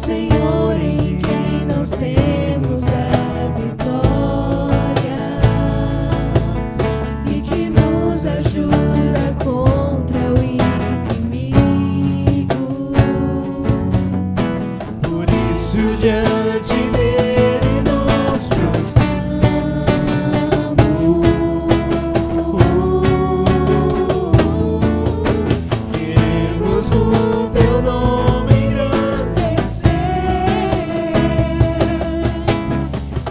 Senhor em quem nós temos a vitória e que nos ajuda contra o inimigo. Por isso diante dele nos prostramos. Queremos o teu nome engrandecer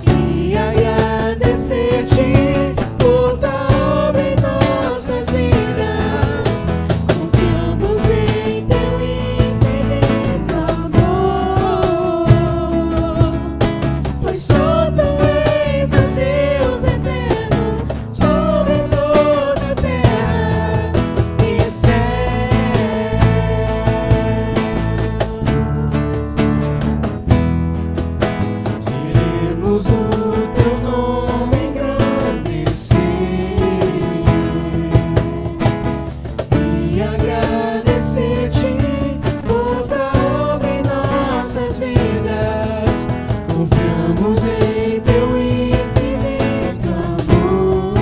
e agradecer-te por tua obra em nossas vidas. Confiamos em teu infinito amor, pois só tu és o Deus eterno sobre toda a terra e céus. Queremos o teu nome engrandecer e agradecer-te por tua obra em nossas vidas. Confiamos em teu infinito amor,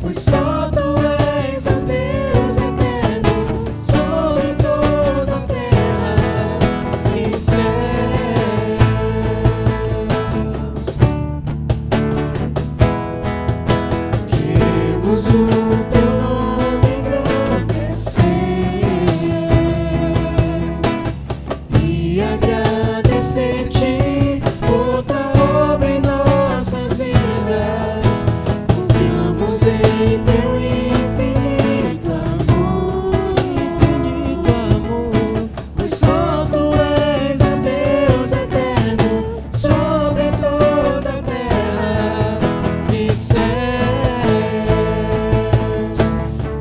pois só tu és o Deus eterno sobre toda a terra e céus. Queremos o teu nome engrandecer e agradecer-te por tua obra em nossas vidas. Confiamos em teu infinito amor, pois só tu és o Deus eterno sobre toda a terra e céus.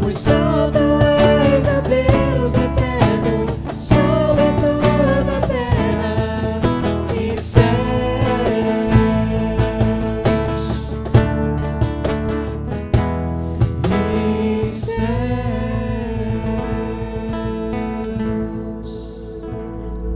Pois só tu és o Deus eterno sobre toda a terra e céus.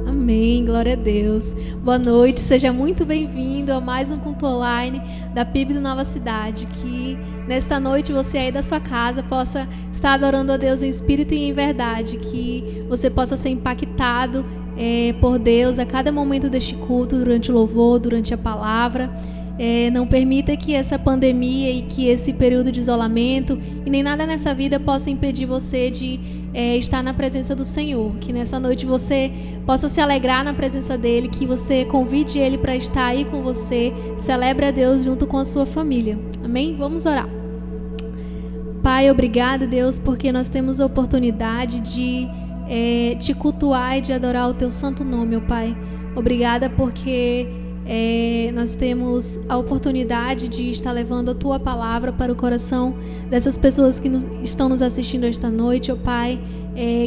Amém, glória a Deus. Boa noite, seja muito bem-vindo a mais um culto online da PIB do Nova Cidade. Que nesta noite você aí da sua casa possa estar adorando a Deus em espírito e em verdade. Que você possa ser impactado por Deus a cada momento deste culto, durante o louvor, durante a palavra. Não permita que essa pandemia e que esse período de isolamento e nem nada nessa vida possa impedir você de estar na presença do Senhor. Que nessa noite você possa se alegrar na presença dEle, que você convide Ele para estar aí com você, celebre a Deus junto com a sua família. Amém? Vamos orar. Pai, obrigado, Deus, porque nós temos a oportunidade de te cultuar e de adorar o Teu santo nome, ó Pai. Obrigada porque nós temos a oportunidade de estar levando a Tua palavra para o coração dessas pessoas que estão nos assistindo esta noite, ó Pai.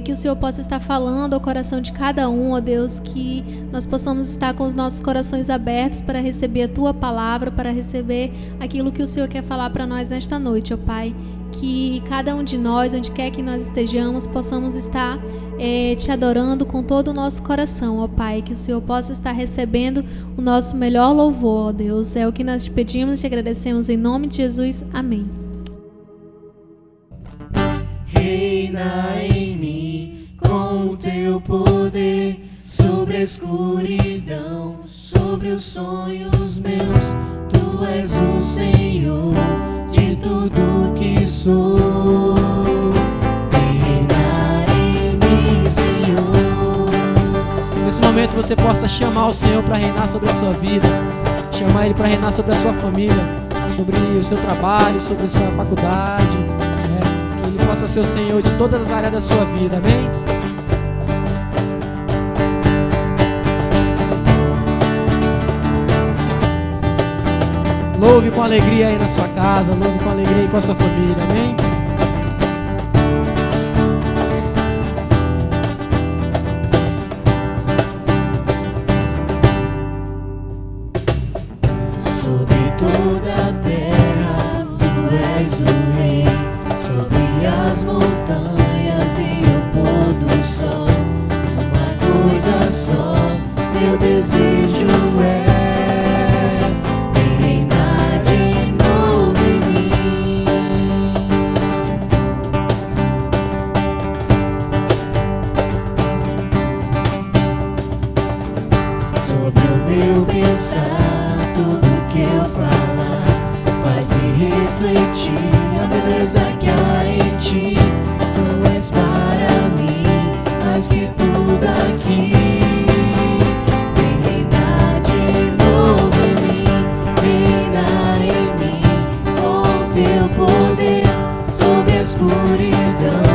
Que o Senhor possa estar falando ao coração de cada um, ó Deus, que nós possamos estar com os nossos corações abertos para receber a Tua palavra, para receber aquilo que o Senhor quer falar para nós nesta noite, ó Pai. Que cada um de nós, onde quer que nós estejamos, possamos estar te adorando com todo o nosso coração, ó Pai. Que o Senhor possa estar recebendo o nosso melhor louvor, ó Deus. É o que nós te pedimos e te agradecemos em nome de Jesus. Amém. Reina em mim com o teu poder sobre a escuridão, sobre os sonhos meus. Tu és o Senhor de tudo que sou. Vem reinar em mim, Senhor. Nesse momento você possa chamar o Senhor para reinar sobre a sua vida, chamar Ele para reinar sobre a sua família, sobre o seu trabalho, sobre a sua faculdade, que Ele possa ser o Senhor de todas as áreas da sua vida, amém? Louve com alegria aí na sua casa, louve com alegria aí com a sua família, amém? Sobre toda a terra, tu és o rei, sobre as montanhas e o pôr do sol. Uma meu desejo é vem reinar de novo em mim. Sobre o meu pensar, tudo que eu falar faz-me refletir a beleza que há em ti. Tu és para mim mais que tudo aqui. Vem reinar de novo em mim, reinar em mim com teu poder. Sobre a escuridão,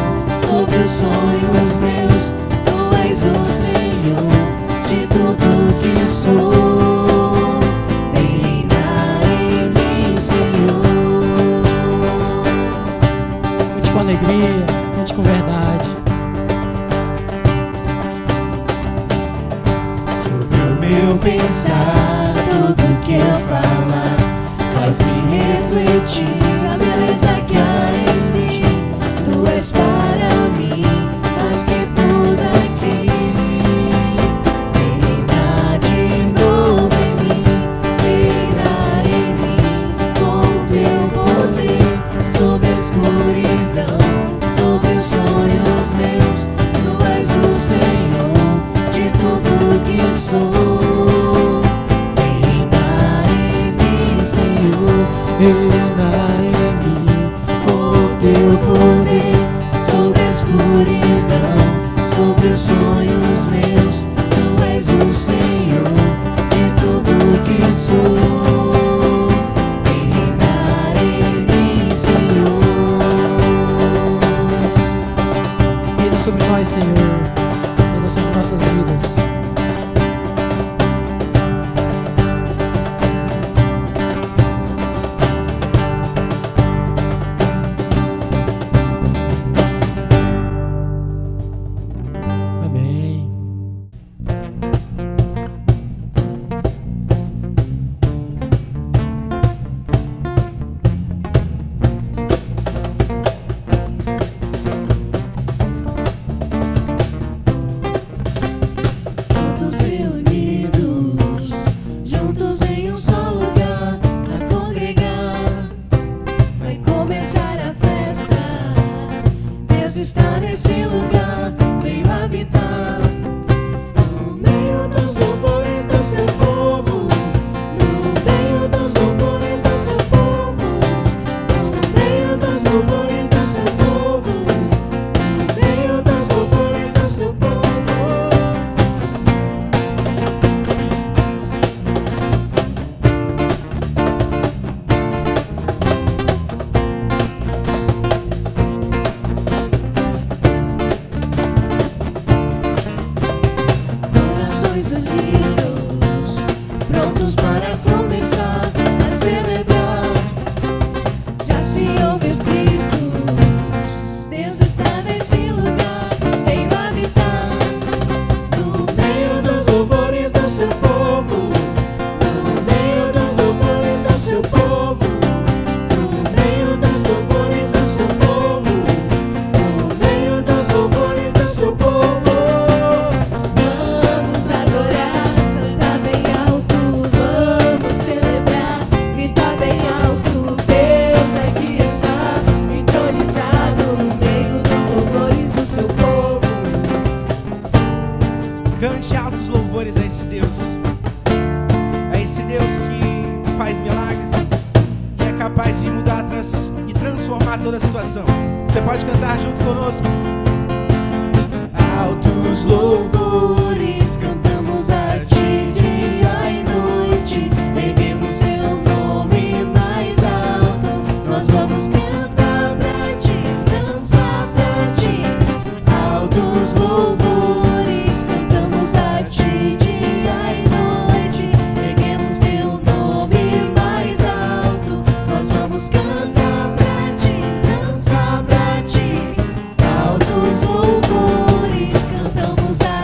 sobre os sonhos meus, tu és o Senhor de tudo que sou. Vem reinar em mim, Senhor. Cante com alegria, cante com verdade. Sobre o meu pensar, tudo que eu falar faz-me refletir a beleza que há em ti. Tu és para mim mais que tudo aqui. Vem reinar de novo em mim, reinar em mim com teu poder. Sobre a escuridão, sobre os sonhos meus, tu és o Senhor de tudo que sou. Vem reinar em mim, Senhor, Reinar em mim. com teu poder. Sobre a escuridão, sobre os sonhos meus, tu és o Senhor de tudo que sou. Vem reinar em mim, Senhor. Reina sobre nós, Senhor. Reina sobre nossas vidas. Amém. Todos reunidos, juntos em um só lugar, a congregar. Vai começar a festa. Deus está nesse lugar, veio habitar. No meio dos louvores do seu povo, no meio dos louvores do seu povo, no meio dos louvores do seu povo, no meio dos louvores do seu povo. Corações unidos, prontos para começar a celebrar. Já se ouve os gritos, Deus está nesse lugar, veio habitar. No meio dos louvores do seu povo, no meio dos louvores do seu povo, no meio dos louvores do seu povo, no meio dos louvores do seu povo. Vamos adorar, cantar bem alto, vamos celebrar, gritar bem alto. Deus aqui está, entronizado no meio dos louvores do seu povo. Cante altos louvores a esse Deus. A esse Deus que faz milagres e é capaz de mudar e transformar toda a situação. Você pode cantar junto conosco. Altos louvores cantamos a ti dia e noite, erguemos teu nome mais alto. Nós vamos cantar pra ti, dançar pra ti. Altos louvores cantamos a ti dia e noite, erguemos teu nome mais alto. Nós vamos cantar pra ti, dançar pra ti. Altos louvores cantamos a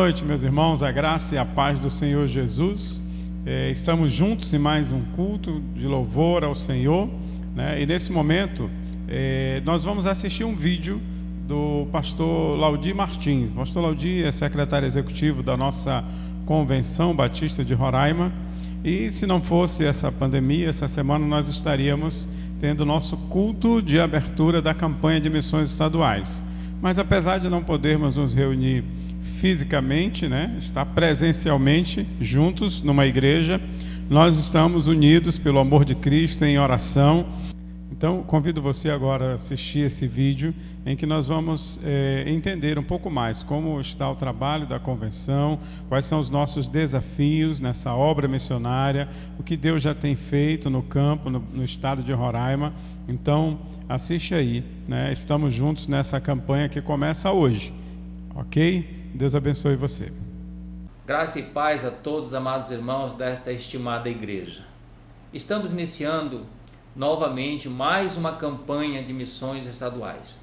noite, meus irmãos, a graça e a paz do Senhor Jesus. Estamos juntos em mais um culto de louvor ao Senhor, né? E nesse momento nós vamos assistir um vídeo do pastor Laudir Martins. O pastor Laudir é secretário executivo da nossa Convenção Batista de Roraima, e se não fosse essa pandemia, essa semana nós estaríamos tendo o nosso culto de abertura da campanha de missões estaduais. Mas apesar de não podermos nos reunir fisicamente, né, estar presencialmente juntos numa igreja, nós estamos unidos pelo amor de Cristo em oração. Então convido você agora a assistir esse vídeo em que nós vamos entender um pouco mais como está o trabalho da convenção, quais são os nossos desafios nessa obra missionária, o que Deus já tem feito no campo, no estado de Roraima. Então assiste aí, né? Estamos juntos nessa campanha que começa hoje, ok? Deus abençoe você. Graça e paz a todos, amados irmãos desta estimada igreja. Estamos iniciando novamente mais uma campanha de missões estaduais.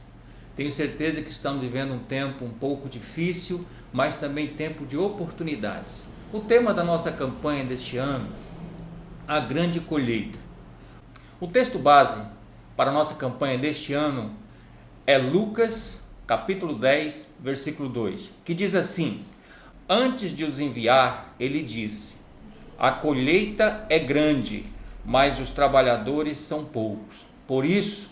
Tenho certeza que estamos vivendo um tempo um pouco difícil, mas também tempo de oportunidades. O tema da nossa campanha deste ano, a grande colheita. O texto base para a nossa campanha deste ano é Lucas, capítulo 10, versículo 2, que diz assim: antes de os enviar, ele disse: a colheita é grande, mas os trabalhadores são poucos. Por isso,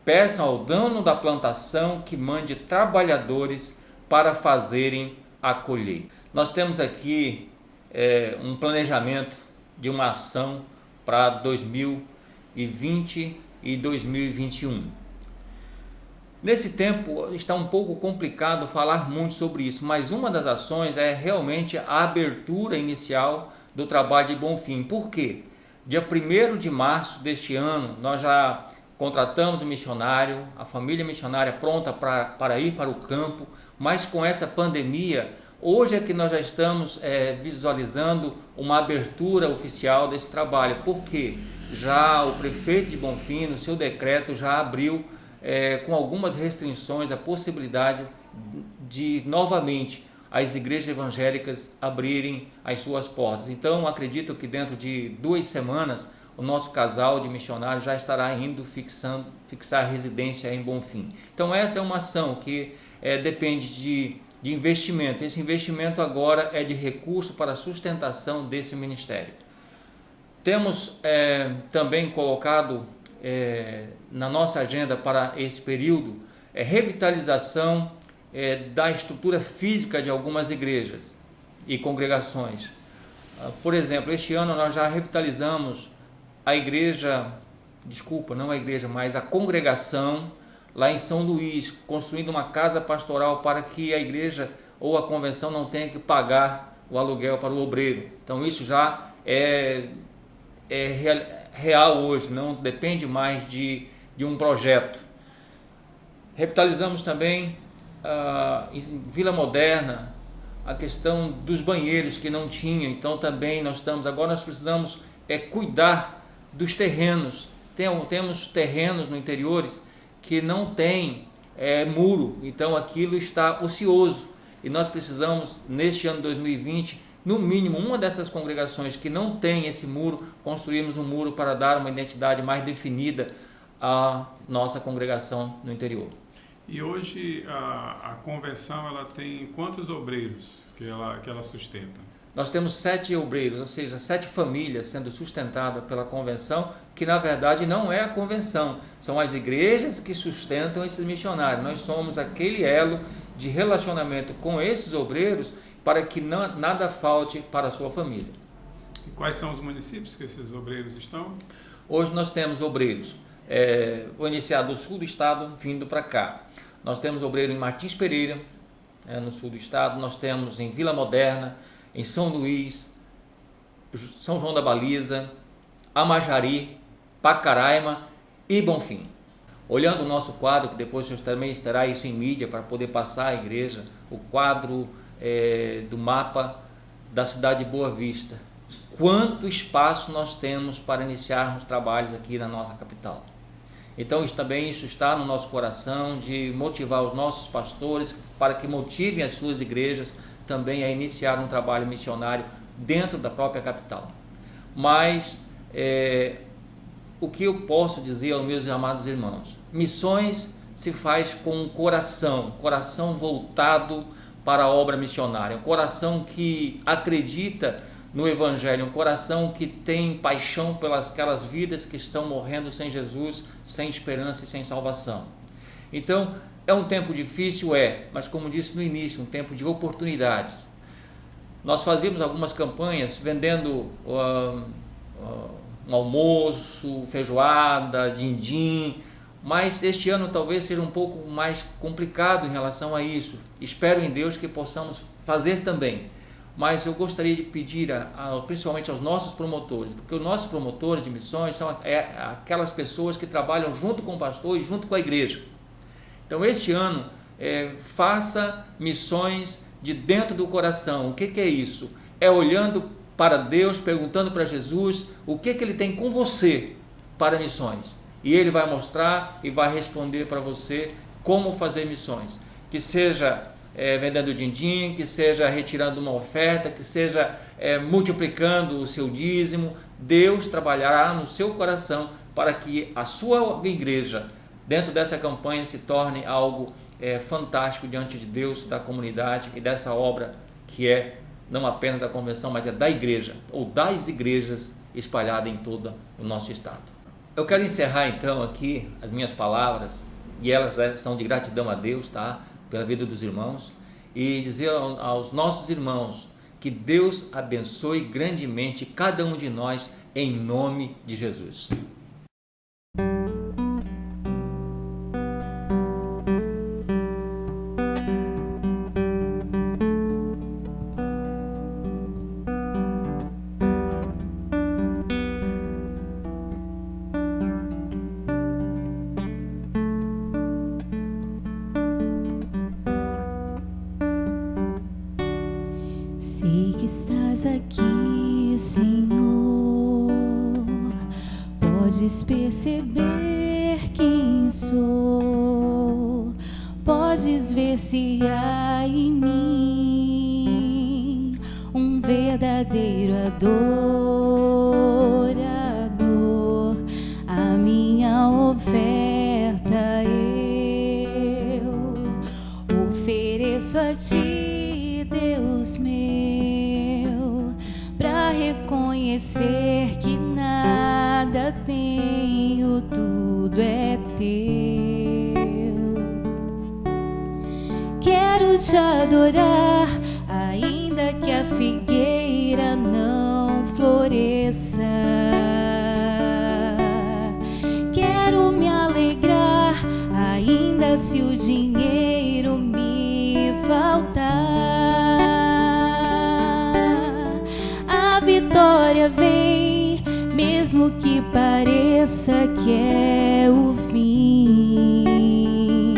peçam ao dono da plantação que mande trabalhadores para fazerem a colheita. Nós temos aqui um planejamento de uma ação para 2020 e 2021. Nesse tempo está um pouco complicado falar muito sobre isso, mas uma das ações é realmente a abertura inicial do trabalho de Bonfim. Por quê? Dia 1º de março deste ano, nós já contratamos um missionário, a família missionária pronta para ir para o campo, mas com essa pandemia, hoje é que nós já estamos visualizando uma abertura oficial desse trabalho, porque já o prefeito de Bonfim, no seu decreto, já abriu com algumas restrições a possibilidade de novamente as igrejas evangélicas abrirem as suas portas. Então acredito que dentro de 2 semanas o nosso casal de missionários já estará indo fixar residência em Bonfim. Então essa é uma ação que depende de investimento. Esse investimento agora é de recurso para a sustentação desse ministério. Temos também colocado na nossa agenda para esse período revitalização da estrutura física de algumas igrejas e congregações. Por exemplo, este ano nós já revitalizamos a igreja, mas a congregação lá em São Luís, construindo uma casa pastoral para que a igreja ou a convenção não tenha que pagar o aluguel para o obreiro. Então isso já é real hoje, não depende mais de um projeto. Revitalizamos também em Vila Moderna a questão dos banheiros que não tinha, então também nós precisamos cuidar dos terrenos. Temos terrenos no interiores que não tem muro, então aquilo está ocioso, e nós precisamos neste ano 2020, no mínimo uma dessas congregações que não tem esse muro, construirmos um muro para dar uma identidade mais definida à nossa congregação no interior. E hoje a convenção ela tem quantos obreiros que ela sustenta? Nós temos 7 obreiros, ou seja, 7 famílias sendo sustentadas pela convenção, que na verdade não é a convenção, são as igrejas que sustentam esses missionários. Nós somos aquele elo de relacionamento com esses obreiros para que nada falte para a sua família. E quais são os municípios que esses obreiros estão? Hoje nós temos obreiros, vou iniciar do sul do estado vindo para cá. Nós temos obreiro em Martins Pereira, no sul do estado, nós temos em Vila Moderna, em São Luís, São João da Baliza, Amajari, Pacaraima e Bonfim. Olhando o nosso quadro, que depois eu também estará isso em mídia para poder passar à igreja, o quadro do mapa da cidade de Boa Vista. Quanto espaço nós temos para iniciarmos trabalhos aqui na nossa capital. Então isso está no nosso coração, de motivar os nossos pastores para que motivem as suas igrejas também a iniciar um trabalho missionário dentro da própria capital. Mas o que eu posso dizer aos meus amados irmãos? Missões se faz com um coração voltado para a obra missionária, um coração que acredita no Evangelho, um coração que tem paixão pelas aquelas vidas que estão morrendo sem Jesus, sem esperança e sem salvação. Então, é um tempo difícil, mas como disse no início, um tempo de oportunidades. Nós fazíamos algumas campanhas vendendo um almoço, feijoada, din-din, mas este ano talvez seja um pouco mais complicado em relação a isso. Espero em Deus que possamos fazer também. Mas eu gostaria de pedir, principalmente aos nossos promotores, porque os nossos promotores de missões são aquelas pessoas que trabalham junto com o pastor e junto com a igreja. Então, este ano, faça missões de dentro do coração. O que é isso? É olhando para Deus, perguntando para Jesus o que Ele tem com você para missões. E Ele vai mostrar e vai responder para você como fazer missões. Que seja vendendo din-din, que seja retirando uma oferta, que seja multiplicando o seu dízimo. Deus trabalhará no seu coração para que a sua igreja, dentro dessa campanha, se torne algo fantástico diante de Deus, da comunidade e dessa obra que não apenas da convenção, mas da igreja, ou das igrejas espalhadas em todo o nosso estado. Eu quero encerrar então aqui as minhas palavras, e elas são de gratidão a Deus, tá? Pela vida dos irmãos, e dizer aos nossos irmãos que Deus abençoe grandemente cada um de nós, em nome de Jesus. Sei que estás aqui, Senhor. Podes perceber quem sou. Podes ver se há em mim um verdadeiro adorador. A minha oferta eu ofereço a ti, Deus meu, para reconhecer que nada tenho, tudo é teu. Quero te adorar, ainda que a figueira não floresça. Quero me alegrar, ainda se o dinheiro me faltar. A vitória vem, mesmo que pareça que é o fim,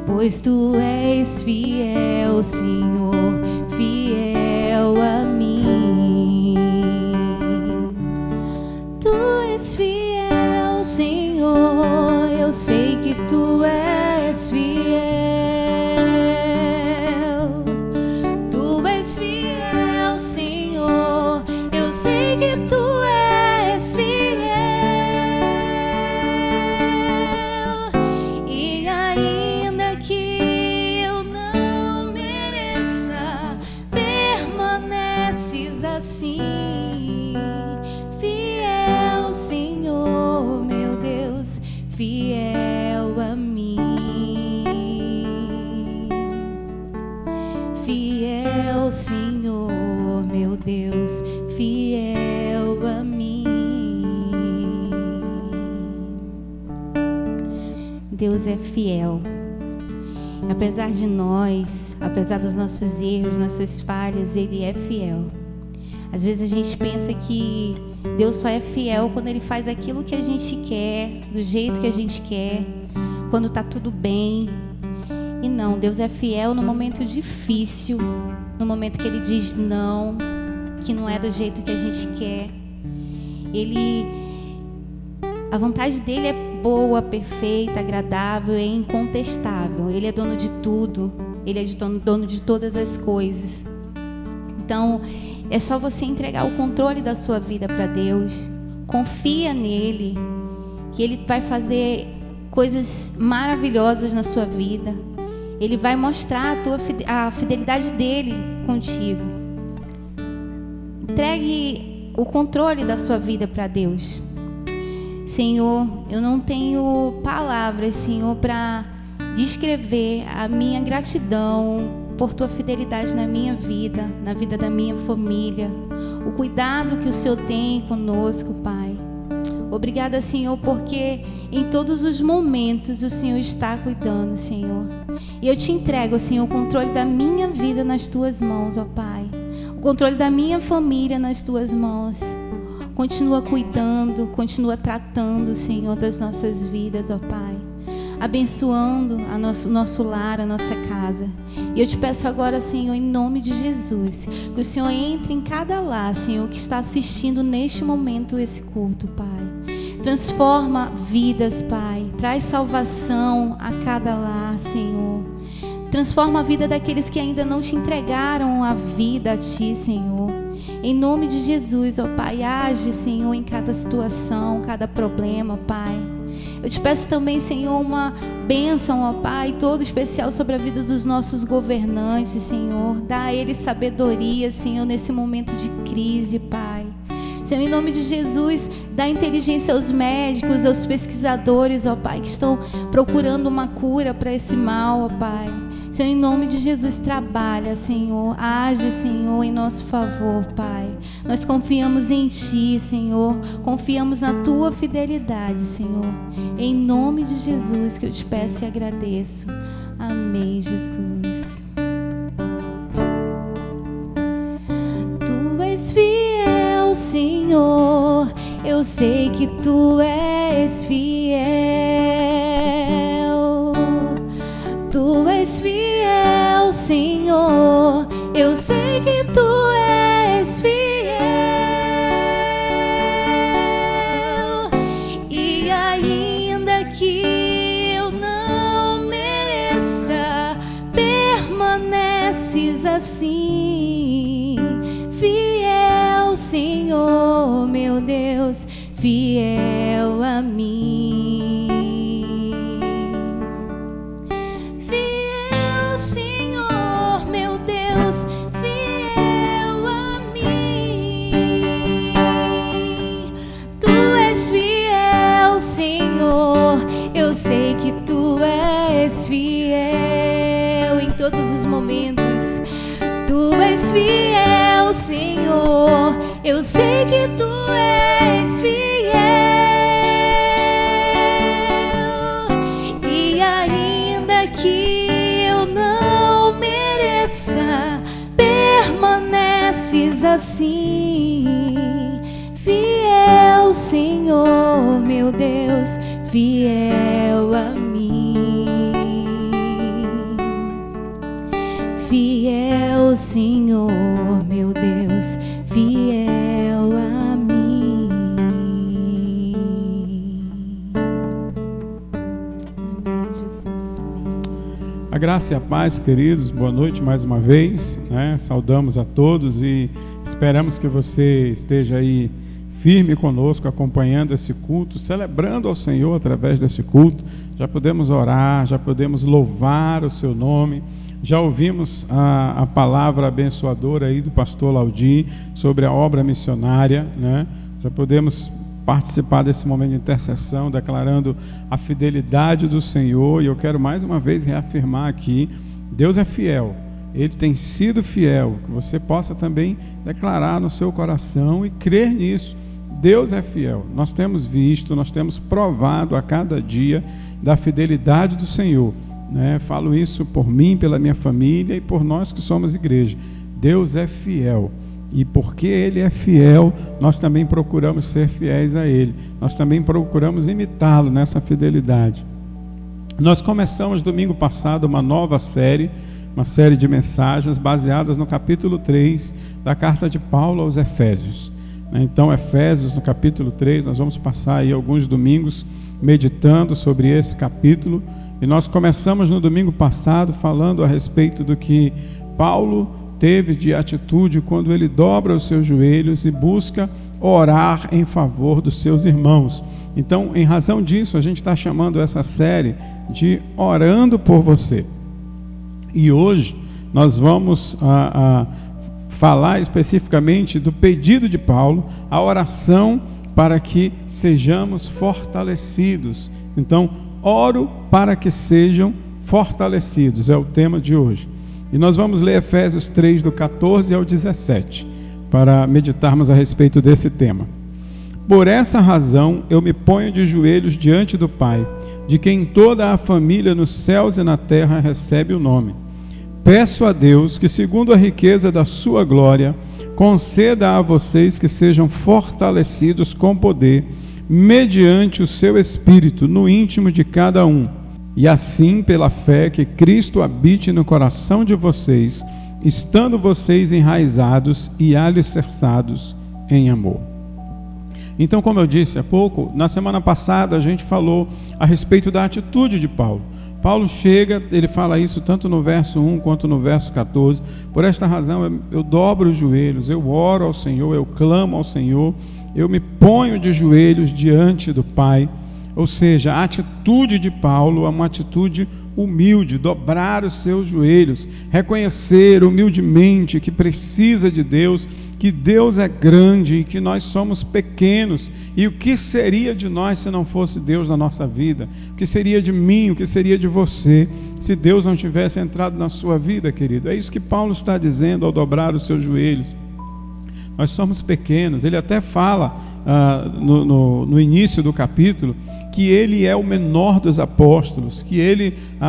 pois tu és fiel, Senhor, fiel a mim. Tu és fiel, Senhor, eu sei que tu és fiel. Tu és fiel, Senhor, eu sei que tu és fiel. E ainda que eu não mereça, permaneces assim. Fiel, Senhor, meu Deus, fiel a mim. Fiel, Senhor, meu Deus, fiel a mim. Deus é fiel. Apesar de nós, apesar dos nossos erros, nossas falhas, Ele é fiel. Às vezes a gente pensa que Deus só é fiel quando Ele faz aquilo que a gente quer, do jeito que a gente quer, quando está tudo bem. E não, Deus é fiel no momento difícil, no momento que Ele diz não, que não é do jeito que a gente quer. Ele A vontade dele é boa, perfeita, agradável, é incontestável. Ele é dono de tudo. Ele é dono de todas as coisas. Então, é só você entregar o controle da sua vida para Deus. Confia nele, que Ele vai fazer coisas maravilhosas na sua vida. Ele vai mostrar a fidelidade dele contigo. Entregue o controle da sua vida para Deus. Senhor, eu não tenho palavras, Senhor, para descrever a minha gratidão por tua fidelidade na minha vida, na vida da minha família, o cuidado que o Senhor tem conosco, Pai. Obrigada, Senhor, porque em todos os momentos o Senhor está cuidando, Senhor. E eu te entrego, Senhor, o controle da minha vida nas tuas mãos, ó Pai. O controle da minha família nas tuas mãos. Continua cuidando, continua tratando, Senhor, das nossas vidas, ó Pai. Abençoando o nosso lar, a nossa casa. E eu te peço agora, Senhor, em nome de Jesus, que o Senhor entre em cada lar, Senhor, que está assistindo neste momento esse culto, Pai. Transforma vidas, Pai. Traz salvação a cada lar, Senhor. Transforma a vida daqueles que ainda não te entregaram a vida a Ti, Senhor. Em nome de Jesus, ó Pai, age, Senhor, em cada situação, cada problema, Pai. Eu te peço também, Senhor, uma bênção, ó Pai, todo especial sobre a vida dos nossos governantes, Senhor. Dá a eles sabedoria, Senhor, nesse momento de crise, Pai. Senhor, em nome de Jesus, dá inteligência aos médicos, aos pesquisadores, ó Pai, que estão procurando uma cura para esse mal, ó Pai. Senhor, em nome de Jesus, trabalha, Senhor, age, Senhor, em nosso favor, Pai. Nós confiamos em Ti, Senhor, confiamos na Tua fidelidade, Senhor. Em nome de Jesus que eu te peço e agradeço. Amém, Jesus. Tu és fiel, Senhor, eu sei que Tu és fiel. Tu és fiel, Senhor, eu sei que Tu és fiel. E ainda que eu não mereça, permaneces assim. Fiel, Senhor, meu Deus, fiel a mim. Eu sei que Tu és fiel em todos os momentos. Tu és fiel, Senhor. Eu sei que Tu és fiel. E ainda que eu não mereça, permaneces assim. Fiel, Senhor, meu Deus, fiel a mim. Fiel, Senhor, meu Deus, fiel a mim. Amém, Jesus. Amém. A graça e a paz, queridos, boa noite mais uma vez, né? Saudamos a todos e esperamos que você esteja aí firme conosco, acompanhando esse culto, celebrando ao Senhor através desse culto. Já podemos orar, já podemos louvar o seu nome. Já ouvimos a palavra abençoadora aí do pastor Laudi sobre a obra missionária, né? Já podemos participar desse momento de intercessão, declarando a fidelidade do Senhor. E eu quero mais uma vez reafirmar aqui, Deus é fiel. Ele tem sido fiel. Que você possa também declarar no seu coração e crer nisso. Deus é fiel. Nós temos visto, nós temos provado a cada dia da fidelidade do Senhor, né? Falo isso por mim, pela minha família e por nós que somos igreja. Deus é fiel. E porque Ele é fiel, nós também procuramos ser fiéis a Ele. Nós também procuramos imitá-lo nessa fidelidade. Nós começamos domingo passado uma nova série, uma série de mensagens baseadas no capítulo 3 da carta de Paulo aos Efésios. Então, Efésios, no capítulo 3, nós vamos passar aí alguns domingos meditando sobre esse capítulo. E nós começamos no domingo passado falando a respeito do que Paulo teve de atitude quando ele dobra os seus joelhos e busca orar em favor dos seus irmãos. Então, em razão disso, a gente está chamando essa série de Orando por Você. E hoje nós vamos falar especificamente do pedido de Paulo, a oração para que sejamos fortalecidos. Então, oro para que sejam fortalecidos, é o tema de hoje. E nós vamos ler Efésios 3, do 14 ao 17, para meditarmos a respeito desse tema. Por essa razão, eu me ponho de joelhos diante do Pai, de quem toda a família nos céus e na terra recebe o nome. Peço a Deus que, segundo a riqueza da sua glória, conceda a vocês que sejam fortalecidos com poder, mediante o seu Espírito, no íntimo de cada um, e assim, pela fé, que Cristo habite no coração de vocês, estando vocês enraizados e alicerçados em amor. Então, como eu disse há pouco, na semana passada a gente falou a respeito da atitude de Paulo. Paulo chega, ele fala isso tanto no verso 1 quanto no verso 14. Por esta razão eu dobro os joelhos, eu oro ao Senhor, eu clamo ao Senhor, eu me ponho de joelhos diante do Pai. Ou seja, a atitude de Paulo é uma atitude humilde, dobrar os seus joelhos, reconhecer humildemente que precisa de Deus, que Deus é grande e que nós somos pequenos. E o que seria de nós se não fosse Deus na nossa vida? O que seria de mim, o que seria de você, se Deus não tivesse entrado na sua vida, querido? É isso que Paulo está dizendo ao dobrar os seus joelhos. Nós somos pequenos. Ele até fala no início do capítulo que ele é o menor dos apóstolos, que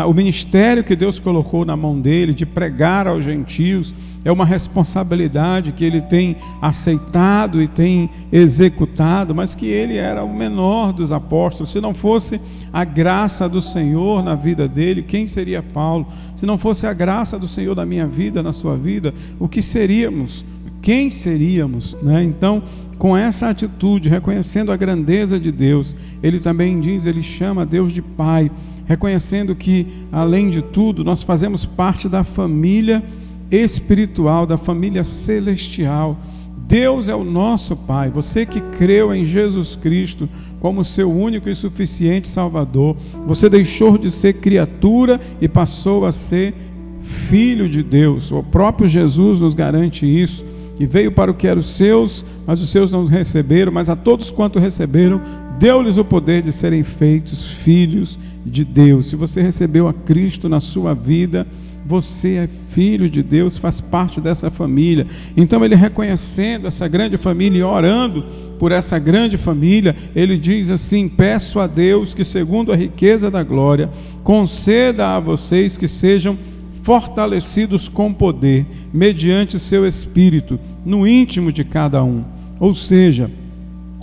o ministério que Deus colocou na mão dele de pregar aos gentios é uma responsabilidade que ele tem aceitado e tem executado, mas que ele era o menor dos apóstolos. Se não fosse a graça do Senhor na vida dele, quem seria Paulo? Se não fosse a graça do Senhor na minha vida, na sua vida, o que seríamos? Quem seríamos, né? Então, com essa atitude, reconhecendo a grandeza de Deus, ele também diz, ele chama Deus de Pai, reconhecendo que, além de tudo, nós fazemos parte da família espiritual, da família celestial. Deus é o nosso Pai. Você que creu em Jesus Cristo como seu único e suficiente Salvador, você deixou de ser criatura e passou a ser filho de Deus. O próprio Jesus nos garante isso. Que veio para o que eram os seus, mas os seus não os receberam, mas a todos quanto receberam, deu-lhes o poder de serem feitos filhos de Deus. Se você recebeu a Cristo na sua vida, você é filho de Deus, faz parte dessa família. Então ele, reconhecendo essa grande família e orando por essa grande família, ele diz assim: peço a Deus que, segundo a riqueza da glória, conceda a vocês que sejam fortalecidos com poder, mediante o seu Espírito, no íntimo de cada um. Ou seja,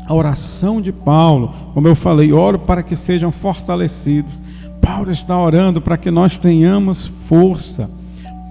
a oração de Paulo, como eu falei, oro para que sejam fortalecidos. Paulo está orando para que nós tenhamos força.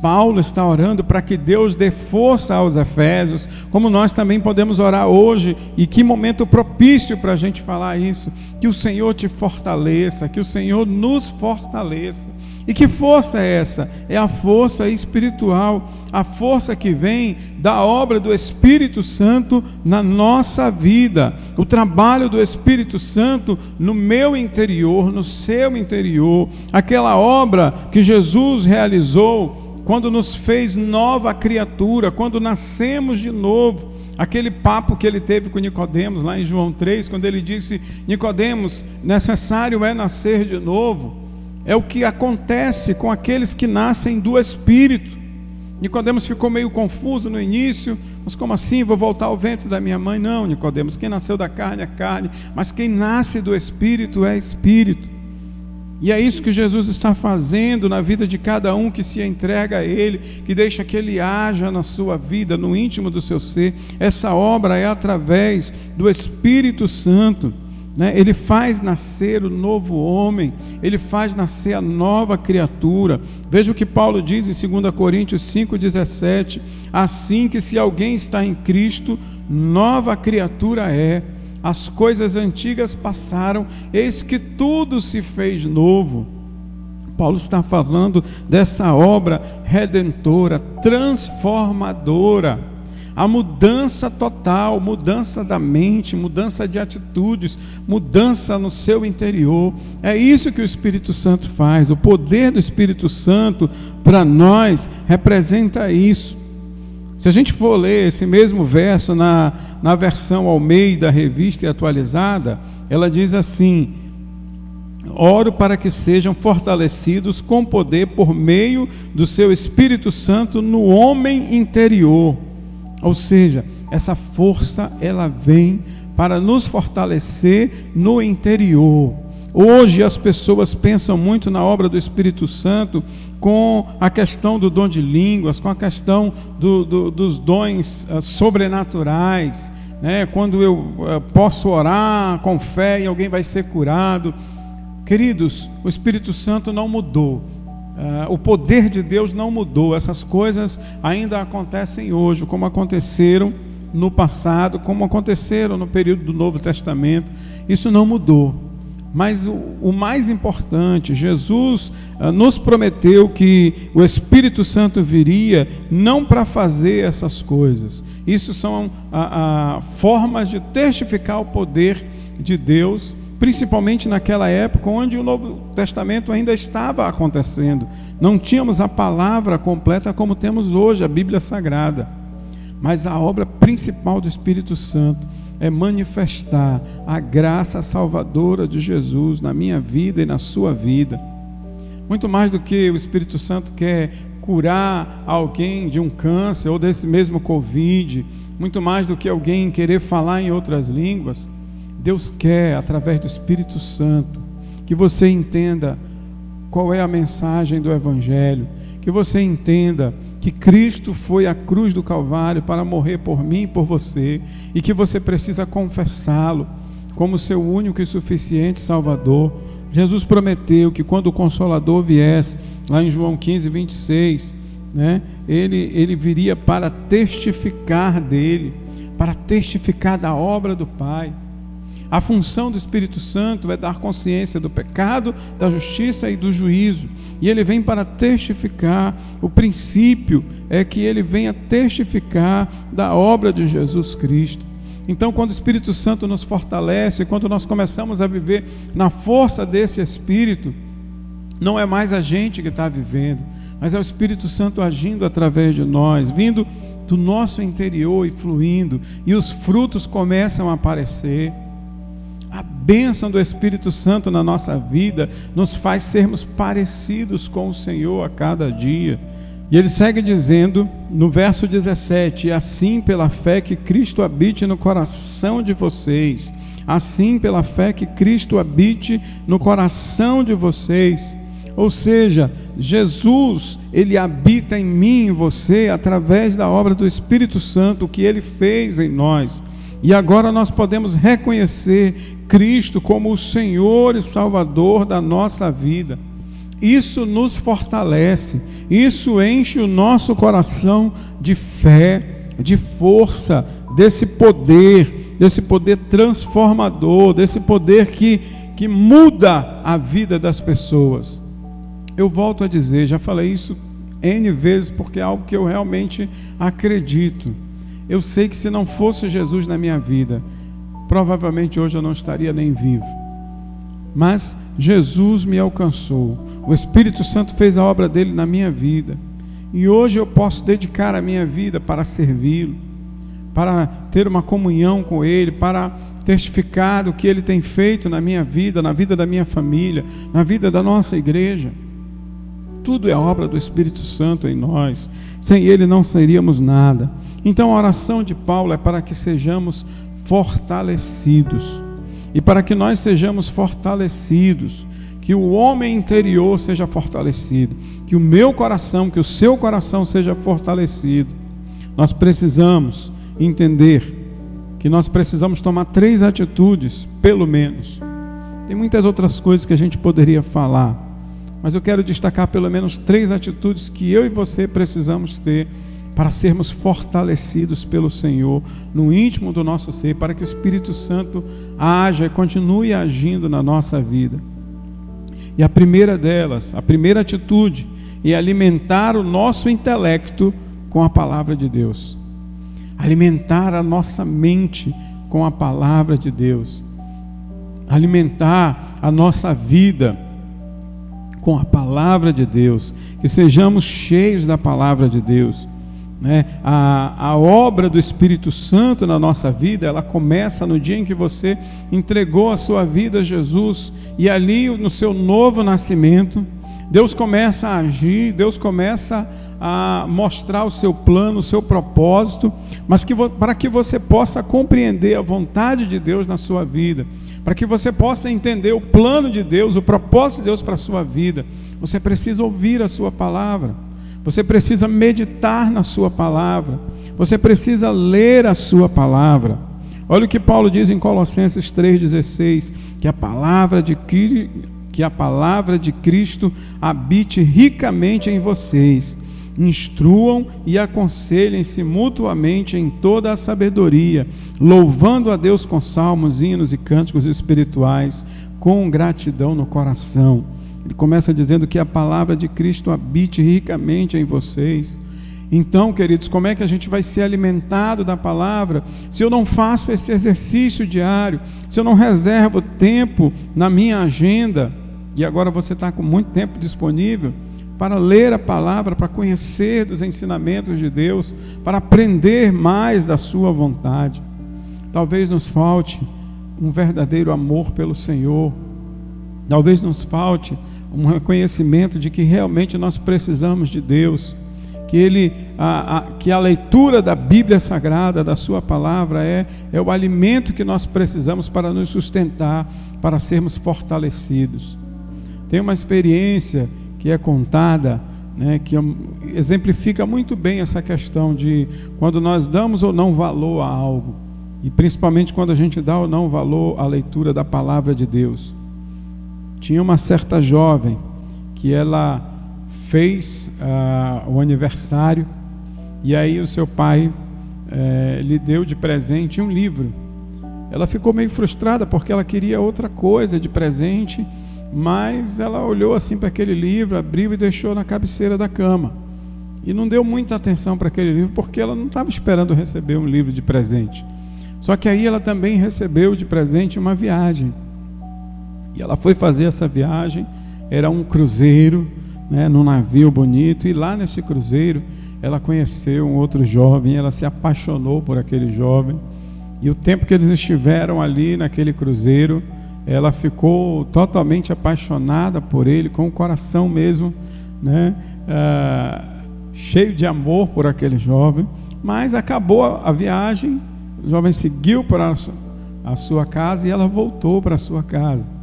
Paulo está orando para que Deus dê força aos Efésios, como nós também podemos orar hoje, e que momento propício para a gente falar isso, que o Senhor te fortaleça, que o Senhor nos fortaleça. E que força é essa? É a força espiritual, a força que vem da obra do Espírito Santo na nossa vida, o trabalho do Espírito Santo no meu interior, no seu interior, aquela obra que Jesus realizou quando nos fez nova criatura, quando nascemos de novo. Aquele papo que ele teve com Nicodemos lá em João 3, quando ele disse: Nicodemos, necessário é nascer de novo. É o que acontece com aqueles que nascem do Espírito. Nicodemos ficou meio confuso no início, mas como assim, vou voltar ao ventre da minha mãe? Não, Nicodemos, quem nasceu da carne é carne, mas quem nasce do Espírito é Espírito. E é isso que Jesus está fazendo na vida de cada um que se entrega a Ele, que deixa que Ele haja na sua vida, no íntimo do seu ser. Essa obra é através do Espírito Santo. né? Ele faz nascer o novo homem, Ele faz nascer a nova criatura. Veja o que Paulo diz em 2 Coríntios 5,17: assim que se alguém está em Cristo, nova criatura é. As coisas antigas passaram, eis que tudo se fez novo. Paulo está falando dessa obra redentora, transformadora. A mudança total, mudança da mente, mudança de atitudes, mudança no seu interior. É isso que o Espírito Santo faz. O poder do Espírito Santo para nós representa isso. Se a gente for ler esse mesmo verso na versão Almeida, revista e atualizada, ela diz assim: oro para que sejam fortalecidos com poder por meio do seu Espírito Santo no homem interior. Ou seja, essa força ela vem para nos fortalecer no interior. Hoje as pessoas pensam muito na obra do Espírito Santo com a questão do dom de línguas, com a questão dos dons sobrenaturais, né? Quando eu posso orar com fé e alguém vai ser curado. Queridos, o Espírito Santo não mudou. O poder de Deus não mudou. Essas coisas ainda acontecem hoje, como aconteceram no passado, como aconteceram no período do Novo Testamento. Isso não mudou. Mas o mais importante, Jesus nos prometeu que o Espírito Santo viria não para fazer essas coisas. Isso são formas de testificar o poder de Deus, principalmente naquela época onde o Novo Testamento ainda estava acontecendo. Não tínhamos a palavra completa como temos hoje, a Bíblia Sagrada. Mas a obra principal do Espírito Santo é manifestar a graça salvadora de Jesus na minha vida e na sua vida. Muito mais do que o Espírito Santo quer curar alguém de um câncer ou desse mesmo Covid, muito mais do que alguém querer falar em outras línguas, Deus quer, através do Espírito Santo, que você entenda qual é a mensagem do Evangelho, que você entenda que Cristo foi à cruz do Calvário para morrer por mim e por você, e que você precisa confessá-lo como seu único e suficiente Salvador. Jesus prometeu que quando o Consolador viesse, lá em João 15, 26, né, ele viria para testificar dele, para testificar da obra do Pai. A função do Espírito Santo é dar consciência do pecado, da justiça e do juízo. E ele vem para testificar. O princípio é que ele venha testificar da obra de Jesus Cristo. Então, quando o Espírito Santo nos fortalece, quando nós começamos a viver na força desse Espírito, não é mais a gente que está vivendo, mas é o Espírito Santo agindo através de nós, vindo do nosso interior e fluindo, e os frutos começam a aparecer. A bênção do Espírito Santo na nossa vida nos faz sermos parecidos com o Senhor a cada dia. E ele segue dizendo no verso 17: assim pela fé que Cristo habite no coração de vocês, assim pela fé que Cristo habite no coração de vocês. Ou seja, Jesus, ele habita em mim e em você através da obra do Espírito Santo, o que ele fez em nós. E agora nós podemos reconhecer Cristo como o Senhor e Salvador da nossa vida. Isso nos fortalece, isso enche o nosso coração de fé, de força, desse poder transformador, desse poder que muda a vida das pessoas. Eu volto a dizer, já falei isso N vezes, porque é algo que eu realmente acredito. Eu sei que se não fosse Jesus na minha vida, provavelmente hoje eu não estaria nem vivo. Mas Jesus me alcançou. O Espírito Santo fez a obra dele na minha vida. E hoje eu posso dedicar a minha vida para servi-lo, para ter uma comunhão com ele, para testificar do que ele tem feito na minha vida, na vida da minha família, na vida da nossa igreja. Tudo é obra do Espírito Santo em nós. Sem ele não seríamos nada. Então a oração de Paulo é para que sejamos fortalecidos. E para que nós sejamos fortalecidos, que o homem interior seja fortalecido, que o meu coração, que o seu coração seja fortalecido, nós precisamos entender que nós precisamos tomar 3 atitudes, pelo menos. Tem muitas outras coisas que a gente poderia falar, mas eu quero destacar pelo menos 3 atitudes que eu e você precisamos ter para sermos fortalecidos pelo Senhor no íntimo do nosso ser, para que o Espírito Santo haja e continue agindo na nossa vida. E a primeira delas, a primeira atitude, é alimentar o nosso intelecto com a palavra de Deus. Alimentar a nossa mente com a palavra de Deus. Alimentar a nossa vida com a palavra de Deus. Que sejamos cheios da palavra de Deus. A obra do Espírito Santo na nossa vida, ela começa no dia em que você entregou a sua vida a Jesus, e ali no seu novo nascimento, Deus começa a agir, Deus começa a mostrar o seu plano, o seu propósito, mas para que você possa compreender a vontade de Deus na sua vida, para que você possa entender o plano de Deus, o propósito de Deus para a sua vida, você precisa ouvir a sua palavra. Você precisa meditar na sua palavra. Você precisa ler a sua palavra. Olha o que Paulo diz em Colossenses 3,16, que a palavra de Cristo habite ricamente em vocês. Instruam e aconselhem-se mutuamente em toda a sabedoria, louvando a Deus com salmos, hinos e cânticos espirituais, com gratidão no coração. Ele começa dizendo que a palavra de Cristo habite ricamente em vocês. Então, queridos, como é que a gente vai ser alimentado da palavra se eu não faço esse exercício diário, se eu não reservo tempo na minha agenda? E agora você está com muito tempo disponível para ler a palavra, para conhecer dos ensinamentos de Deus, para aprender mais da sua vontade. Talvez nos falte um verdadeiro amor pelo Senhor. Talvez nos falte um reconhecimento de que realmente nós precisamos de Deus, que a leitura da Bíblia Sagrada, da sua palavra, é o alimento que nós precisamos para nos sustentar, para sermos fortalecidos. Tem uma experiência que é contada, que exemplifica muito bem essa questão de quando nós damos ou não valor a algo, e principalmente quando a gente dá ou não valor à leitura da palavra de Deus. Tinha uma certa jovem que ela fez o aniversário, e aí o seu pai lhe deu de presente um livro. Ela ficou meio frustrada porque ela queria outra coisa de presente, mas ela olhou assim para aquele livro, abriu e deixou na cabeceira da cama, e não deu muita atenção para aquele livro porque ela não estava esperando receber um livro de presente. Só que aí ela também recebeu de presente uma viagem. E ela foi fazer essa viagem, era um cruzeiro, num navio bonito, e lá nesse cruzeiro ela conheceu um outro jovem, ela se apaixonou por aquele jovem, e o tempo que eles estiveram ali naquele cruzeiro, ela ficou totalmente apaixonada por ele, com o coração mesmo, cheio de amor por aquele jovem. Mas acabou a viagem, o jovem seguiu para a sua casa e ela voltou para a sua casa.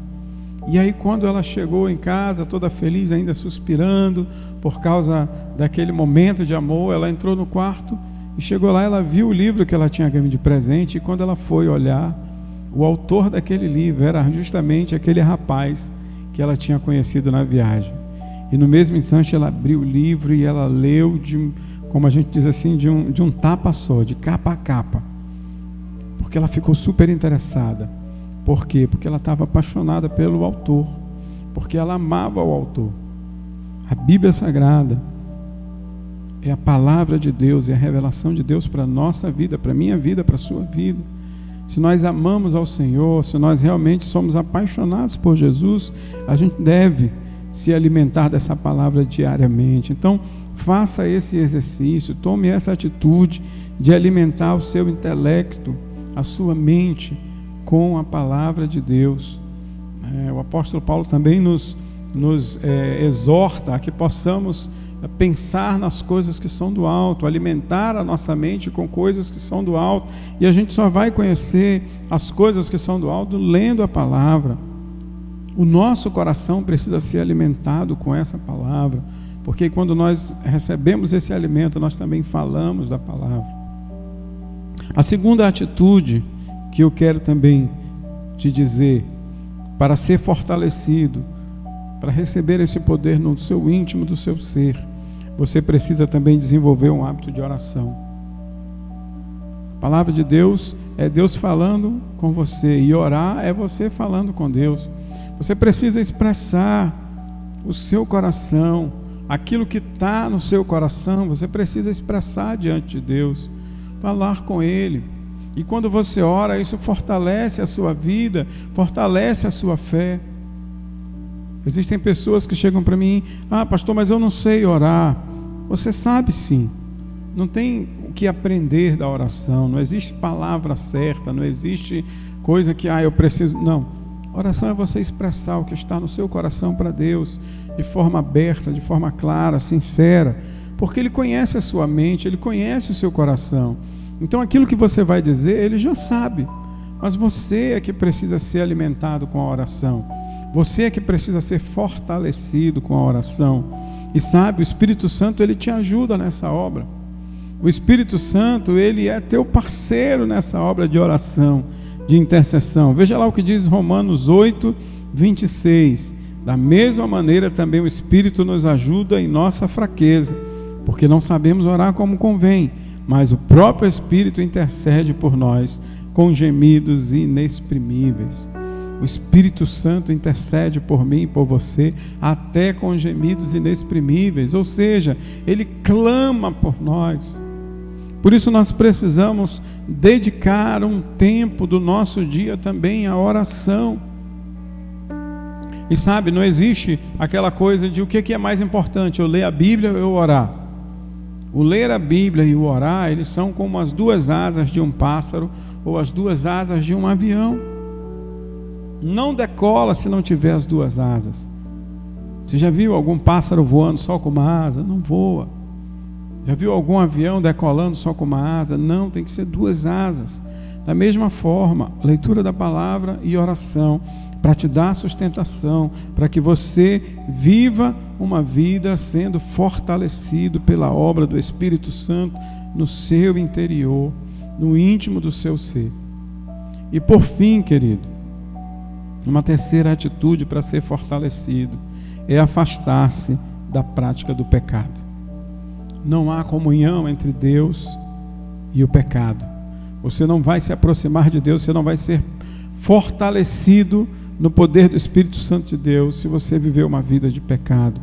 E aí quando ela chegou em casa, toda feliz, ainda suspirando, por causa daquele momento de amor, ela entrou no quarto e chegou lá, ela viu o livro que ela tinha ganho de presente, e quando ela foi olhar, o autor daquele livro era justamente aquele rapaz que ela tinha conhecido na viagem. E no mesmo instante ela abriu o livro e ela leu, como a gente diz assim, de um tapa só, de capa a capa, porque ela ficou super interessada. Por quê? Porque ela estava apaixonada pelo autor, porque ela amava o autor. A Bíblia Sagrada é a palavra de Deus, é a revelação de Deus para a nossa vida, para a minha vida, para a sua vida. Se nós amamos ao Senhor, se nós realmente somos apaixonados por Jesus, a gente deve se alimentar dessa palavra diariamente. Então, faça esse exercício, tome essa atitude de alimentar o seu intelecto, a sua mente, com a palavra de Deus. O apóstolo Paulo também nos exorta a que possamos pensar nas coisas que são do alto, alimentar a nossa mente com coisas que são do alto, e a gente só vai conhecer as coisas que são do alto lendo a palavra. O nosso coração precisa ser alimentado com essa palavra, porque quando nós recebemos esse alimento, nós também falamos da palavra. A segunda atitude que eu quero também te dizer, para ser fortalecido, para receber esse poder no seu íntimo do seu ser, você precisa também desenvolver um hábito de oração. A palavra de Deus é Deus falando com você, e orar é você falando com Deus. Você precisa expressar o seu coração, aquilo que está no seu coração, você precisa expressar diante de Deus, falar com Ele. E quando você ora, isso fortalece a sua vida, fortalece a sua fé. Existem pessoas que chegam para mim: ah, pastor, mas eu não sei orar. Você sabe sim. Não tem o que aprender da oração, não existe palavra certa, não existe coisa que, eu preciso. Não. Oração é você expressar o que está no seu coração para Deus, de forma aberta, de forma clara, sincera, porque Ele conhece a sua mente, Ele conhece o seu coração. Então aquilo que você vai dizer, Ele já sabe, mas você é que precisa ser alimentado com a oração, você é que precisa ser fortalecido com a oração. E sabe, o Espírito Santo, Ele te ajuda nessa obra. O Espírito Santo, Ele é teu parceiro nessa obra de oração, de intercessão. Veja lá o que diz Romanos 8, 26. Da mesma maneira também o Espírito nos ajuda em nossa fraqueza, porque não sabemos orar como convém, mas o próprio Espírito intercede por nós com gemidos inexprimíveis. O Espírito Santo intercede por mim e por você, até com gemidos inexprimíveis, ou seja, Ele clama por nós. Por isso nós precisamos dedicar um tempo do nosso dia também à oração. E sabe, não existe aquela coisa de o que é mais importante, eu ler a Bíblia ou eu orar. O ler a Bíblia e o orar, eles são como as duas asas de um pássaro ou as duas asas de um avião. Não decola se não tiver as duas asas. Você já viu algum pássaro voando só com uma asa? Não voa. Já viu algum avião decolando só com uma asa? Não, tem que ser duas asas. Da mesma forma, leitura da palavra e oração, para te dar sustentação, para que você viva uma vida sendo fortalecido pela obra do Espírito Santo no seu interior, no íntimo do seu ser. E por fim, querido, uma terceira atitude para ser fortalecido é afastar-se da prática do pecado. Não há comunhão entre Deus e o pecado. Você não vai se aproximar de Deus, você não vai ser fortalecido no poder do Espírito Santo de Deus se você viver uma vida de pecado.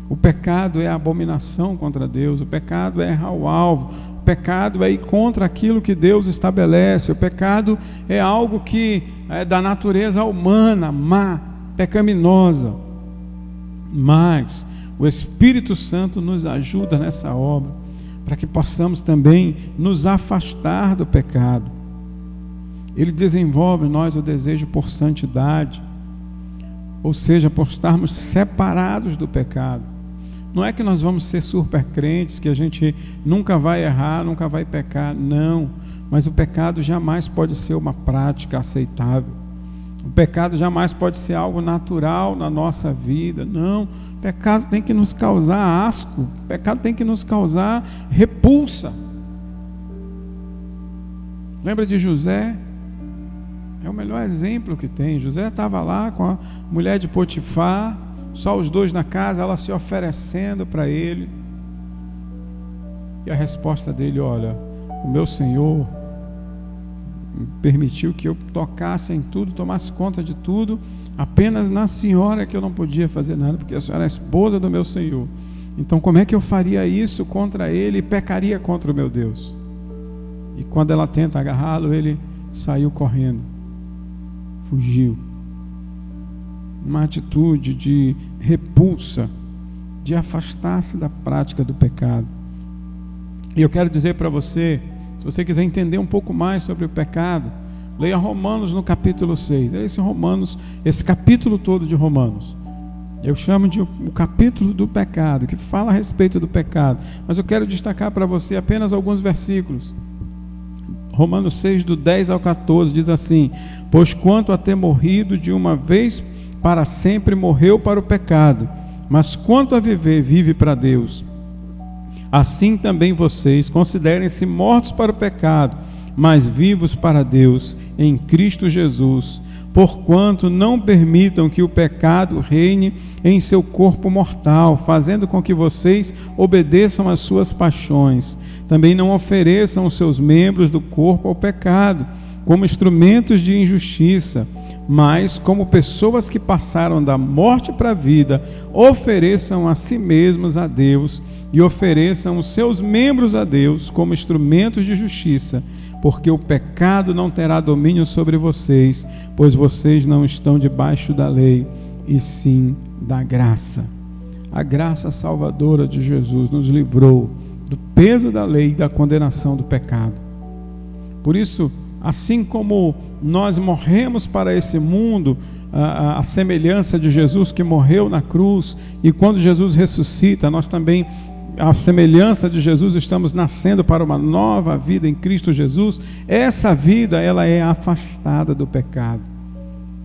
O pecado é a abominação contra Deus, o pecado é errar o alvo, o pecado é ir contra aquilo que Deus estabelece, o pecado é algo que é da natureza humana, má, pecaminosa. Mas o Espírito Santo nos ajuda nessa obra, para que possamos também nos afastar do pecado. Ele desenvolve em nós o desejo por santidade, ou seja, por estarmos separados do pecado. Não é que nós vamos ser super crentes, que a gente nunca vai errar, nunca vai pecar, não. Mas o pecado jamais pode ser uma prática aceitável. O pecado jamais pode ser algo natural na nossa vida, não. O pecado tem que nos causar asco, o pecado tem que nos causar repulsa. Lembra de José? É o melhor exemplo que tem. José estava lá com a mulher de Potifar, só os dois na casa, ela se oferecendo para ele. E a resposta dele: olha, o meu Senhor permitiu que eu tocasse em tudo, tomasse conta de tudo, apenas na senhora que eu não podia fazer nada, porque a senhora é a esposa do meu Senhor. Então como é que eu faria isso contra ele e pecaria contra o meu Deus? E quando ela tenta agarrá-lo, ele saiu correndo, fugiu. Uma atitude de repulsa, de afastar-se da prática do pecado. E eu quero dizer para você, se você quiser entender um pouco mais sobre o pecado, leia Romanos no capítulo 6. É esse capítulo todo de Romanos. Eu chamo de o capítulo do pecado, que fala a respeito do pecado. Mas eu quero destacar para você apenas alguns versículos. Romanos 6, do 10 ao 14, diz assim: pois quanto a ter morrido de uma vez para sempre, morreu para o pecado, mas quanto a viver, vive para Deus. Assim também vocês considerem-se mortos para o pecado, mas vivos para Deus em Cristo Jesus. Porquanto não permitam que o pecado reine em seu corpo mortal, fazendo com que vocês obedeçam às suas paixões. Também não ofereçam os seus membros do corpo ao pecado, como instrumentos de injustiça, mas como pessoas que passaram da morte para a vida, ofereçam a si mesmos a Deus e ofereçam os seus membros a Deus como instrumentos de justiça, porque o pecado não terá domínio sobre vocês, pois vocês não estão debaixo da lei, e sim da graça. A graça salvadora de Jesus nos livrou do peso da lei e da condenação do pecado. Por isso, assim como nós morremos para esse mundo, a semelhança de Jesus que morreu na cruz, e quando Jesus ressuscita, nós também, a semelhança de Jesus, estamos nascendo para uma nova vida em Cristo Jesus. Essa vida, ela é afastada do pecado.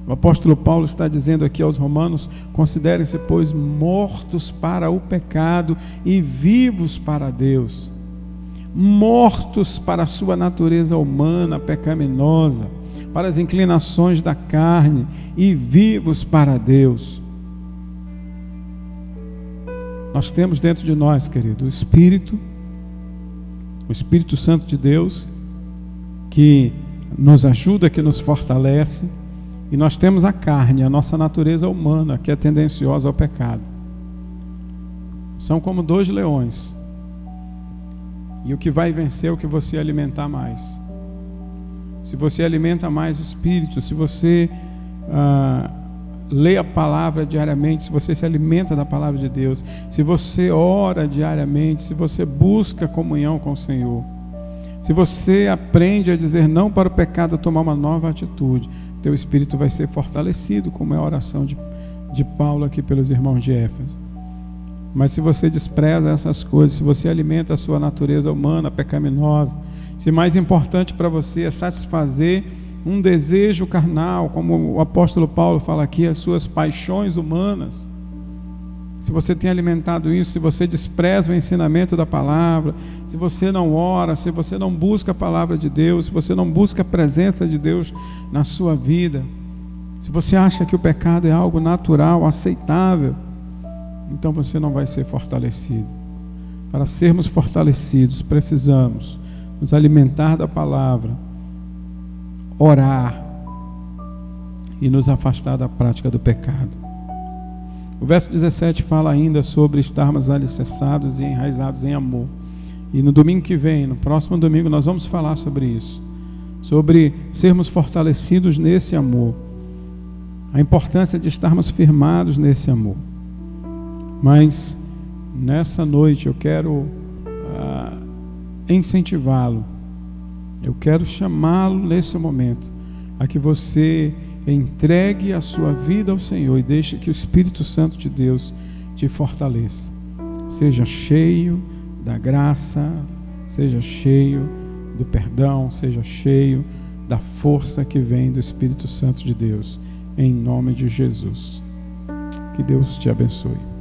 O apóstolo Paulo está dizendo aqui aos romanos: considerem-se, pois, mortos para o pecado e vivos para Deus. Mortos para a sua natureza humana pecaminosa, para as inclinações da carne, e vivos para Deus. Nós temos dentro de nós, querido, o Espírito Santo de Deus, que nos ajuda, que nos fortalece, e nós temos a carne, a nossa natureza humana, que é tendenciosa ao pecado. São como dois leões, e o que vai vencer é o que você alimentar mais. Se você alimenta mais o Espírito, se você lê a palavra diariamente, se você se alimenta da palavra de Deus, se você ora diariamente, se você busca comunhão com o Senhor, se você aprende a dizer não para o pecado, a tomar uma nova atitude, teu espírito vai ser fortalecido, como é a oração de Paulo aqui pelos irmãos de Éfeso. Mas se você despreza essas coisas, se você alimenta a sua natureza humana pecaminosa, se mais importante para você é satisfazer um desejo carnal, como o apóstolo Paulo fala aqui, as suas paixões humanas, se você tem alimentado isso, se você despreza o ensinamento da palavra, se você não ora, se você não busca a palavra de Deus, se você não busca a presença de Deus na sua vida, se você acha que o pecado é algo natural, aceitável, então você não vai ser fortalecido. Para sermos fortalecidos, precisamos nos alimentar da palavra, orar e nos afastar da prática do pecado. O verso 17 fala ainda sobre estarmos alicerçados e enraizados em amor. E no domingo que vem, no próximo domingo, nós vamos falar sobre isso, sobre sermos fortalecidos nesse amor, a importância de estarmos firmados nesse amor. Mas nessa noite eu quero incentivá-lo, eu quero chamá-lo nesse momento a que você entregue a sua vida ao Senhor e deixe que o Espírito Santo de Deus te fortaleça. Seja cheio da graça, seja cheio do perdão, seja cheio da força que vem do Espírito Santo de Deus, em nome de Jesus. Que Deus te abençoe.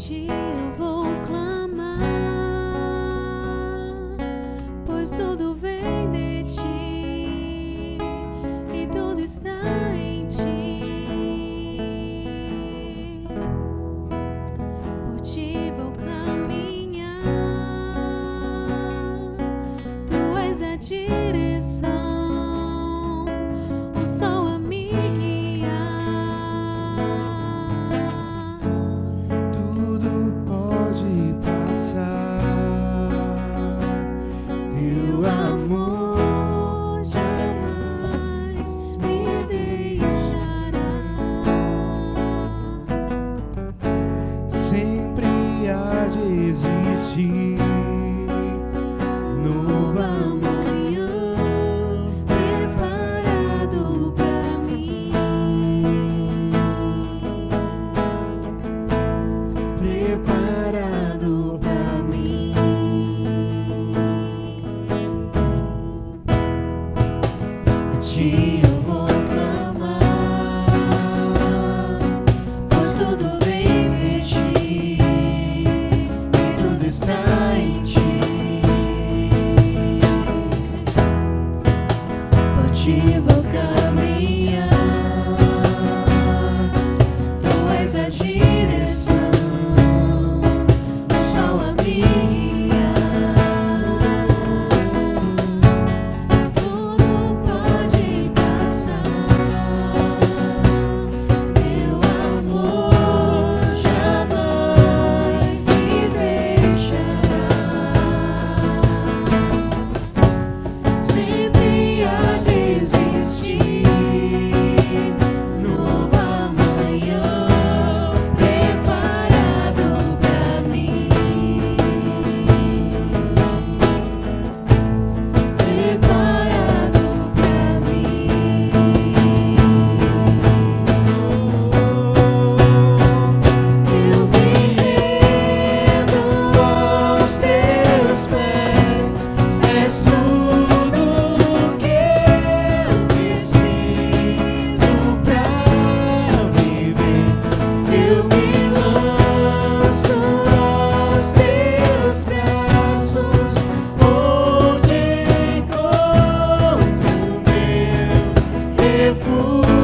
Eu vou clamar, pois tudo vem de ti e tudo está em ti. Por ti vou caminhar, tu és a direção, o sol a me guiar. Teu amor jamais me deixará. Sempre há de existir Novo amanhã preparado pra mim. está em ti. Por ti vou caminhar, tu és a direção, o sol a me guiar. Tudo pode passar, teu amor jamais me deixará. Sempre há de existir novo amanhã preparado pra mim, preparado pra mim. Eu me rendo aos teus pés, és tudo que eu preciso pra viver. Eu me lanço aos teus braços, onde encontro meu refúgio.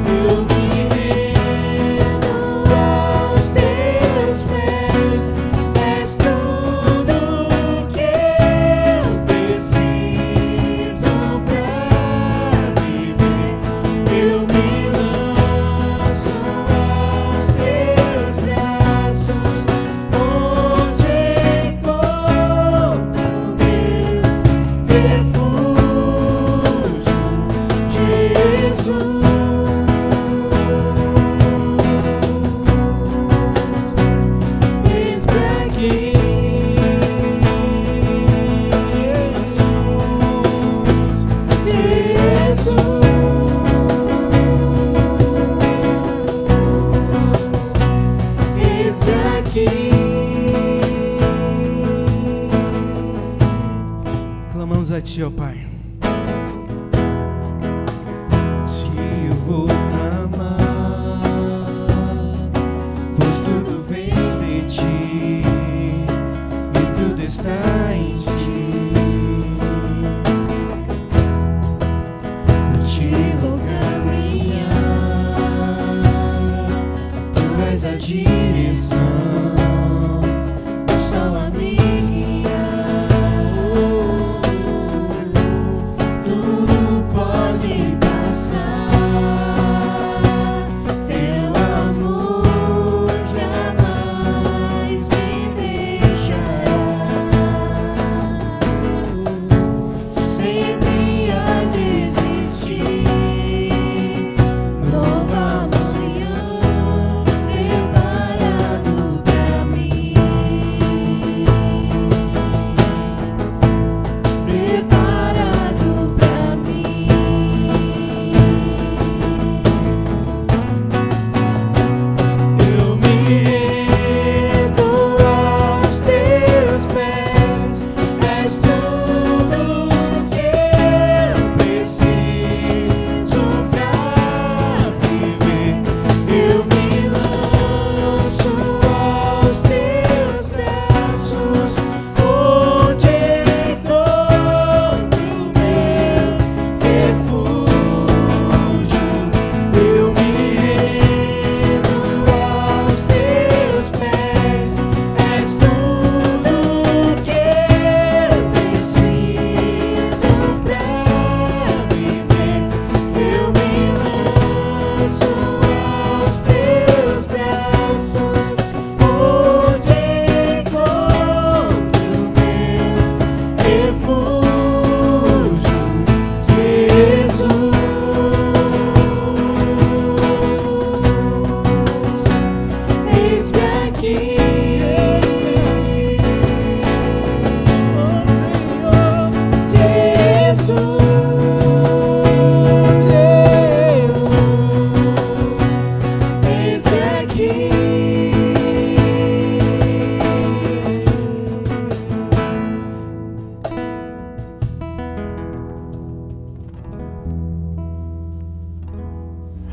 Eu me rendo aos teus pés, és tudo que eu preciso pra viver. Eu me lanço aos teus braços, onde encontro meu refúgio, Jesus. Eis-me aqui, Jesus. Eis-me aqui. Clamamos a Ti, ó Pai. A Ti eu vou clamar, pois tudo vem de Ti e tudo está em Ti. Por ti vou caminhar, tu és a direção, o sol a me guiar. Tudo pode passar, teu amor jamais me deixará. Sempre há de existir novo amanhã preparado pra mim, preparado pra mim. Eu me rendo aos teus pés, és tudo que eu preciso pra viver. Eu me lanço aos teus braços, onde encontro meu refúgio. Eu me rendo aos teus pés, és tudo que eu preciso pra viver. Eu me lanço aos teus braços, onde encontro meu refúgio, Jesus. Eis-me aqui, ó Senhor, Jesus. Eis-me aqui.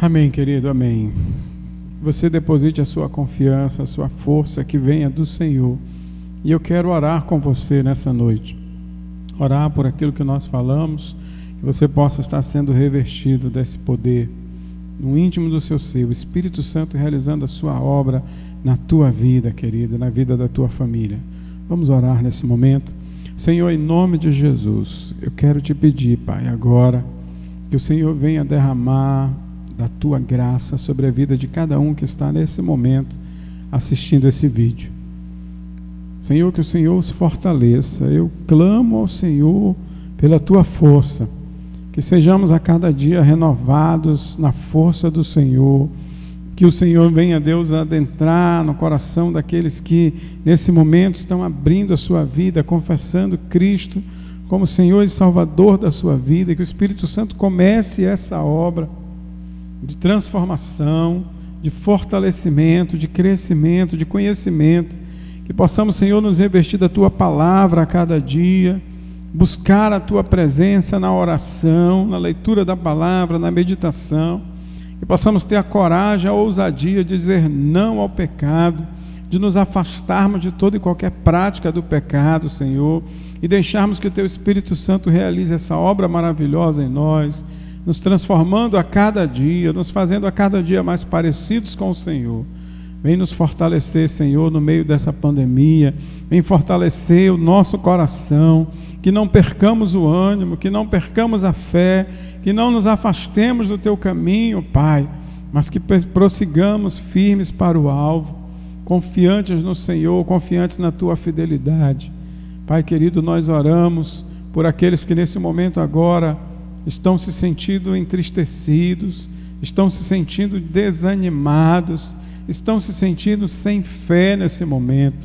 Amém, querido, amém. você deposite a sua confiança, a sua força que venha do Senhor. E eu quero orar com você nessa noite. Orar por aquilo que nós falamos, que você possa estar sendo revestido desse poder no íntimo do seu ser, o Espírito Santo realizando a sua obra na tua vida, querido, na vida da tua família. Vamos orar nesse momento. Senhor, em nome de Jesus, eu quero te pedir, Pai, agora, que o Senhor venha derramar da tua graça sobre a vida de cada um que está nesse momento assistindo esse vídeo. Senhor, que o Senhor os fortaleça. Eu clamo ao Senhor pela tua força, que sejamos a cada dia renovados na força do Senhor, que o Senhor venha, Deus, adentrar no coração daqueles que nesse momento estão abrindo a sua vida, confessando Cristo como Senhor e Salvador da sua vida, e que o Espírito Santo comece essa obra de transformação, de fortalecimento, de crescimento, de conhecimento, que possamos, Senhor, nos revestir da tua palavra a cada dia, buscar a tua presença na oração, na leitura da palavra, na meditação, que possamos ter a coragem, a ousadia de dizer não ao pecado, de nos afastarmos de toda e qualquer prática do pecado, Senhor, e deixarmos que o teu Espírito Santo realize essa obra maravilhosa em nós, nos transformando a cada dia, nos fazendo a cada dia mais parecidos com o Senhor. Vem nos fortalecer, Senhor, no meio dessa pandemia. Vem fortalecer o nosso coração, que não percamos o ânimo, que não percamos a fé, que não nos afastemos do teu caminho, Pai, mas que prossigamos firmes para o alvo, confiantes no Senhor, confiantes na tua fidelidade. Pai querido, nós oramos por aqueles que nesse momento agora estão se sentindo entristecidos, estão se sentindo desanimados, estão se sentindo sem fé nesse momento.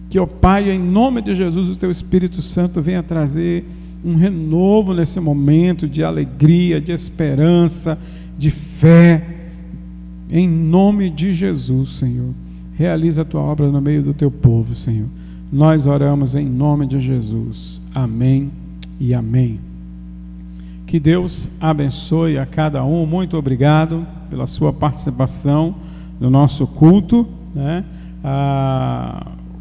Que, ó Pai, em nome de Jesus, o teu Espírito Santo venha trazer um renovo nesse momento de alegria, de esperança, de fé. Em nome de Jesus, Senhor, realiza a tua obra no meio do teu povo, Senhor. Nós oramos em nome de Jesus. Amém e amém. Que Deus abençoe a cada um. Muito obrigado pela sua participação no nosso culto, né?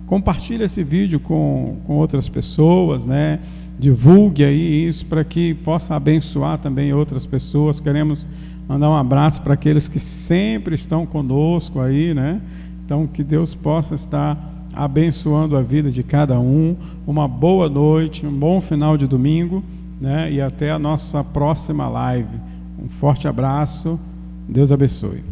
Compartilhe esse vídeo com outras pessoas, né? Divulgue aí isso para que possa abençoar também outras pessoas. Queremos mandar um abraço para aqueles que sempre estão conosco aí, né? Então, que Deus possa estar abençoando a vida de cada um. Uma boa noite, um bom final de domingo, né? E até a nossa próxima live. Um forte abraço. Deus abençoe.